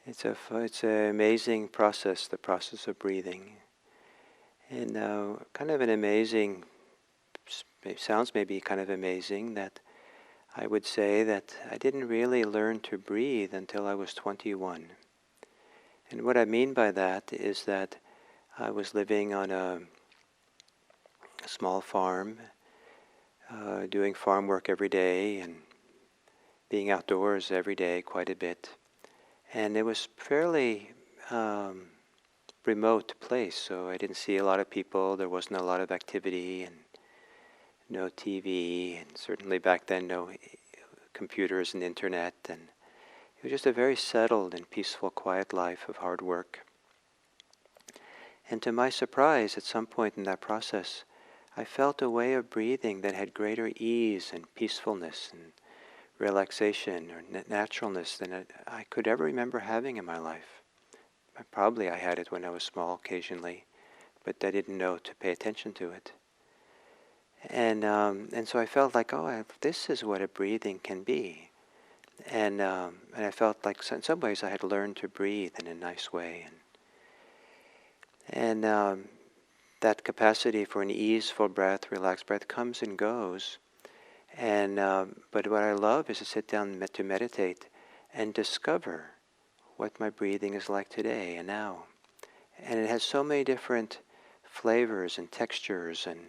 It's an amazing process, the process of breathing, and kind of an amazing. It sounds maybe kind of amazing that I would say that I didn't really learn to breathe until I was 21. And what I mean by that is that I was living on a small farm, doing farm work every day and being outdoors every day quite a bit. And it was fairly um, remote place, so I didn't see a lot of people. There wasn't a lot of activity and no TV, and certainly back then no computers and internet. And it was just a very settled and peaceful, quiet life of hard work. And to my surprise, at some point in that process, I felt a way of breathing that had greater ease and peacefulness and relaxation or naturalness than I could ever remember having in my life. Probably I had it when I was small occasionally, but I didn't know to pay attention to it. And so I felt like, this is what a breathing can be. And I felt like in some ways I had learned to breathe in a nice way. And that capacity for an easeful breath, relaxed breath comes and goes. But what I love is to sit down to meditate and discover what my breathing is like today and now. And it has so many different flavors and textures and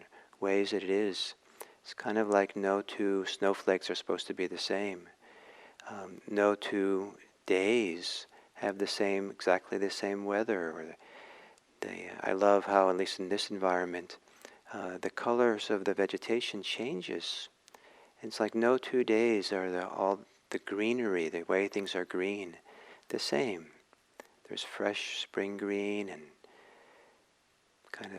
ways that it is. It's kind of like no two snowflakes are supposed to be the same. No two days have exactly the same weather. I love how, at least in this environment, the colors of the vegetation changes. It's like no 2 days are all the greenery, the way things are green, the same. There's fresh spring green and kind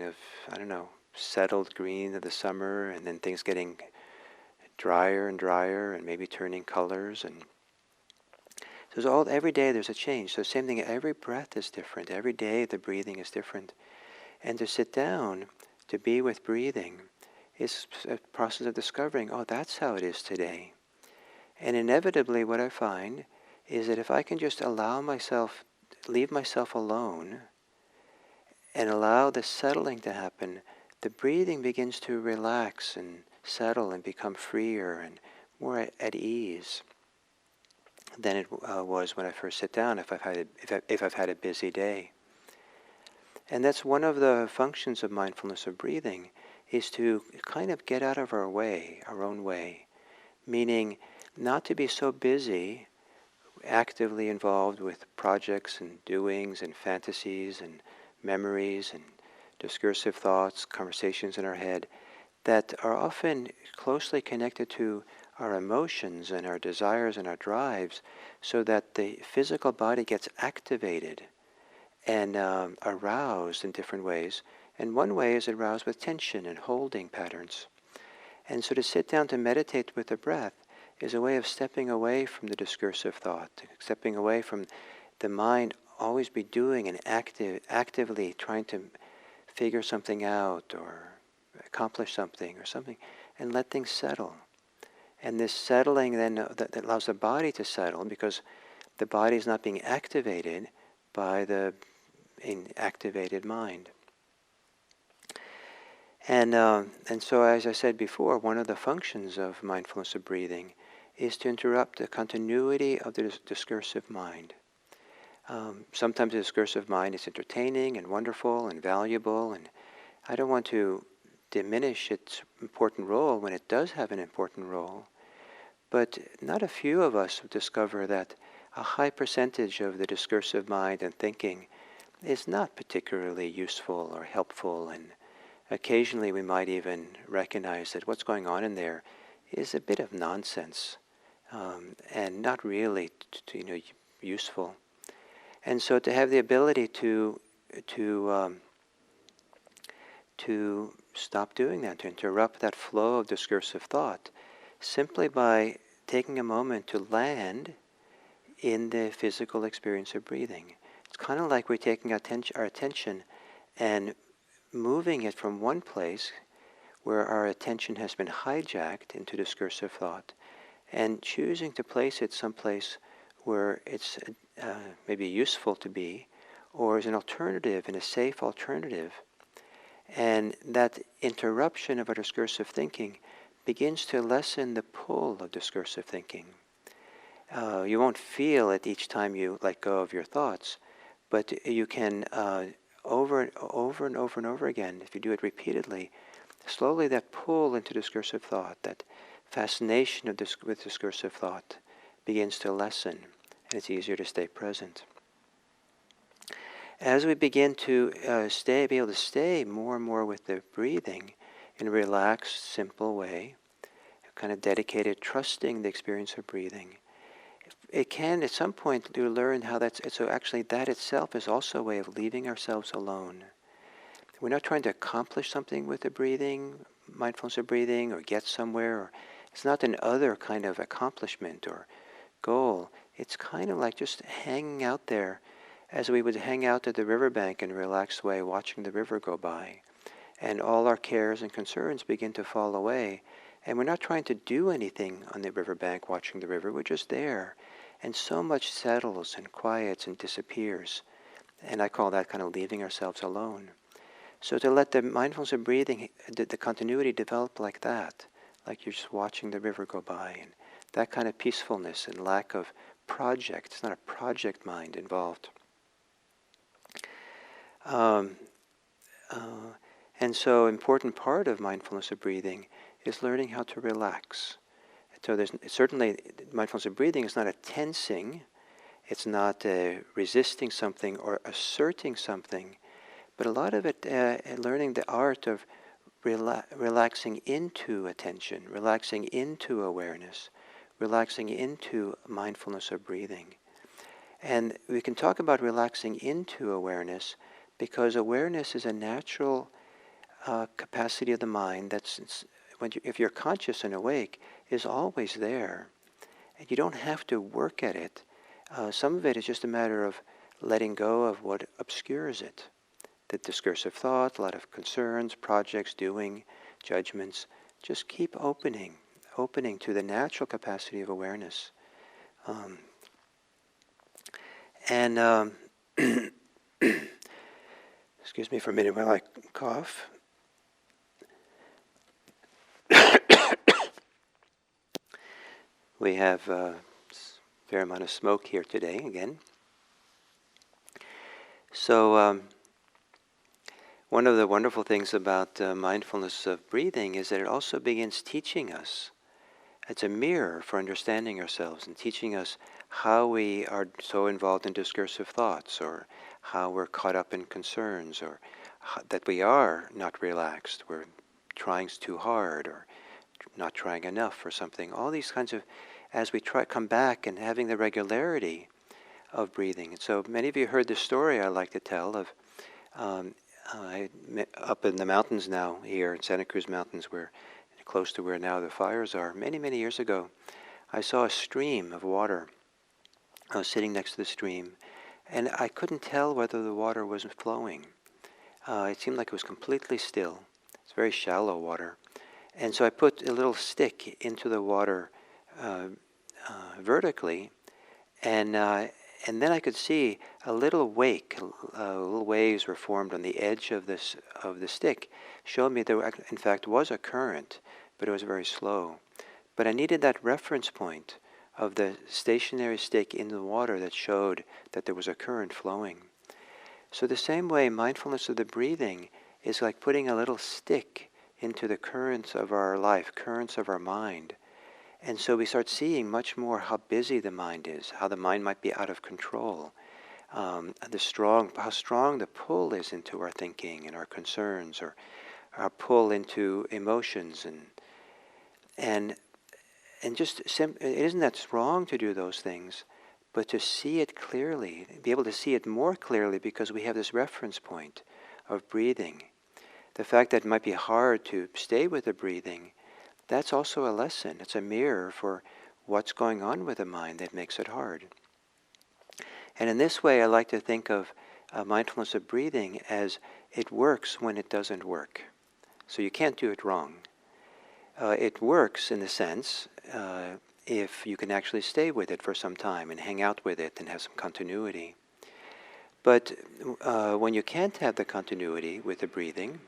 of, I don't know, settled green of the summer, and then things getting drier and drier and maybe turning colors. And so every day there's a change. So same thing, every breath is different. Every day the breathing is different. And to sit down, to be with breathing, is a process of discovering, that's how it is today. And inevitably what I find is that if I can just leave myself alone and allow the settling to happen, the breathing begins to relax and settle and become freer and more at ease than it was when I first sit down if I've had a busy day. And that's one of the functions of mindfulness of breathing, is to kind of get out of our own way, meaning not to be so busy, actively involved with projects and doings and fantasies and memories and discursive thoughts, conversations in our head that are often closely connected to our emotions and our desires and our drives, so that the physical body gets activated and aroused in different ways. And one way is aroused with tension and holding patterns. And so to sit down to meditate with the breath is a way of stepping away from the discursive thought, stepping away from the mind always be doing and actively trying to figure something out or accomplish something or something, and let things settle. And this settling then that allows the body to settle, because the body is not being activated by the inactivated mind. And so, as I said before, one of the functions of mindfulness of breathing is to interrupt the continuity of the discursive mind. Sometimes the discursive mind is entertaining and wonderful and valuable, and I don't want to diminish its important role when it does have an important role. But not a few of us discover that a high percentage of the discursive mind and thinking is not particularly useful or helpful, and occasionally we might even recognize that what's going on in there is a bit of nonsense and not really useful. And so to have the ability to stop doing that, to interrupt that flow of discursive thought, simply by taking a moment to land in the physical experience of breathing. It's kind of like we're taking our attention and moving it from one place where our attention has been hijacked into discursive thought, and choosing to place it someplace where it's maybe useful to be, or as an alternative, and a safe alternative. And that interruption of our discursive thinking begins to lessen the pull of discursive thinking. You won't feel it each time you let go of your thoughts, but you can over and over and over and over again, if you do it repeatedly, slowly that pull into discursive thought, that fascination of with discursive thought begins to lessen, and it's easier to stay present. As we begin to be able to stay more and more with the breathing in a relaxed, simple way, kind of dedicated, trusting the experience of breathing, it can, at some point, you learn how so actually that itself is also a way of leaving ourselves alone. We're not trying to accomplish something with the breathing, mindfulness of breathing, or get somewhere. Or it's not an other kind of accomplishment or goal. It's kind of like just hanging out there as we would hang out at the riverbank in a relaxed way, watching the river go by. And all our cares and concerns begin to fall away. And we're not trying to do anything on the riverbank watching the river. We're just there. And so much settles and quiets and disappears. And I call that kind of leaving ourselves alone. So to let the mindfulness of breathing, the continuity develop like that, like you're just watching the river go by, and that kind of peacefulness and lack of project. It's not a project mind involved. And so important part of mindfulness of breathing is learning how to relax. So there's certainly, mindfulness of breathing is not a tensing, it's not resisting something or asserting something, but a lot of it learning the art of relaxing into attention, relaxing into awareness, relaxing into mindfulness of breathing. And we can talk about relaxing into awareness because awareness is a natural capacity of the mind that's, if you're conscious and awake, is always there. And you don't have to work at it. Some of it is just a matter of letting go of what obscures it. The discursive thought, a lot of concerns, projects, doing, judgments. Just keep opening to the natural capacity of awareness. Excuse me for a minute while I cough. We have a fair amount of smoke here today again. So one of the wonderful things about mindfulness of breathing is that it also begins teaching us. It's a mirror for understanding ourselves and teaching us how we are so involved in discursive thoughts, or how we're caught up in concerns, or that we are not relaxed, we're trying too hard, or not trying enough, or something. All these kinds of, as we come back and having the regularity of breathing. And so many of you heard the story I like to tell of up in the mountains now here in Santa Cruz Mountains, where close to where now the fires are. Many, many years ago, I saw a stream of water. I was sitting next to the stream, and I couldn't tell whether the water was flowing. It seemed like it was completely still. It's very shallow water. And so I put a little stick into the water vertically, and then I could see a little wake, little waves were formed on the edge of the stick, showed me there in fact was a current, but it was very slow. But I needed that reference point of the stationary stick in the water that showed that there was a current flowing. So the same way, mindfulness of the breathing is like putting a little stick into the currents of our life, currents of our mind. And so we start seeing much more how busy the mind is, how the mind might be out of control, how strong the pull is into our thinking and our concerns, or our pull into emotions, and just it isn't that wrong to do those things, but to see it clearly, be able to see it more clearly because we have this reference point of breathing. The fact that it might be hard to stay with the breathing, that's also a lesson. It's a mirror for what's going on with the mind that makes it hard. And in this way, I like to think of mindfulness of breathing as it works when it doesn't work. So you can't do it wrong. It works in the sense, if you can actually stay with it for some time and hang out with it and have some continuity. But when you can't have the continuity with the breathing,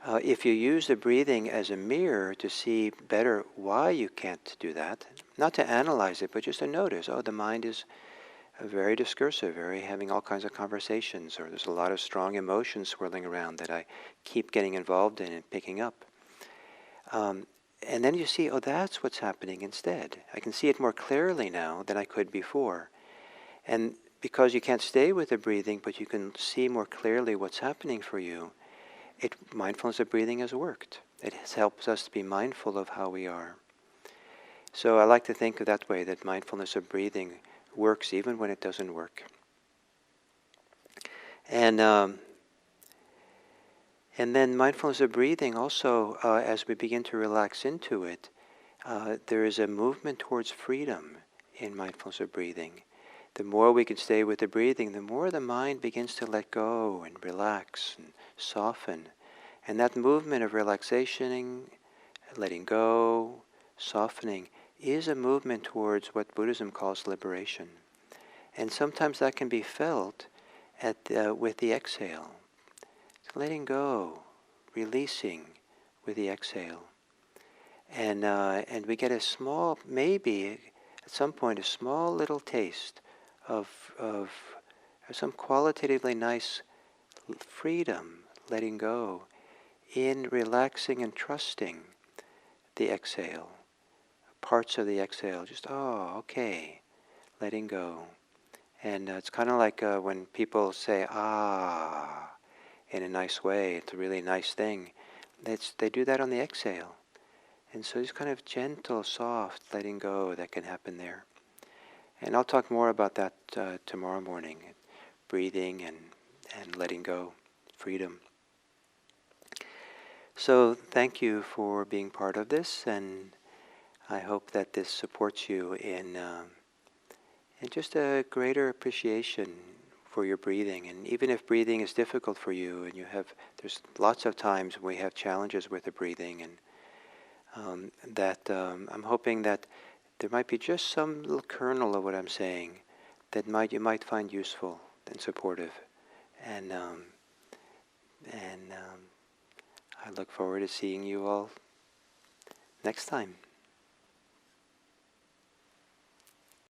if you use the breathing as a mirror to see better why you can't do that, not to analyze it, but just to notice, oh, the mind is very discursive, very having all kinds of conversations, or there's a lot of strong emotions swirling around that I keep getting involved in and picking up. And then you see, oh, that's what's happening instead. I can see it more clearly now than I could before. And because you can't stay with the breathing, but you can see more clearly what's happening for you, mindfulness of breathing has worked. It helps us to be mindful of how we are. So I like to think of that way, that mindfulness of breathing works even when it doesn't work. And then mindfulness of breathing also, as we begin to relax into it, there is a movement towards freedom in mindfulness of breathing. The more we can stay with the breathing, the more the mind begins to let go and relax and soften. And that movement of relaxation, letting go, softening, is a movement towards what Buddhism calls liberation. And sometimes that can be felt with the exhale. Letting go, releasing with the exhale. And we get a small, maybe at some point, a small little taste of some qualitatively nice freedom, letting go, in relaxing and trusting the exhale. Parts of the exhale, just, oh, okay, letting go. And it's kind of like when people say, ah, in a nice way, it's a really nice thing. They do that on the exhale. And so it's kind of gentle, soft letting go that can happen there. And I'll talk more about that tomorrow morning, breathing and letting go, freedom. So thank you for being part of this, and I hope that this supports you in just a greater appreciation for your breathing. And even if breathing is difficult for you, and there's lots of times when we have challenges with the breathing, and I'm hoping that there might be just some little kernel of what I'm saying that you might find useful and supportive. And I look forward to seeing you all next time.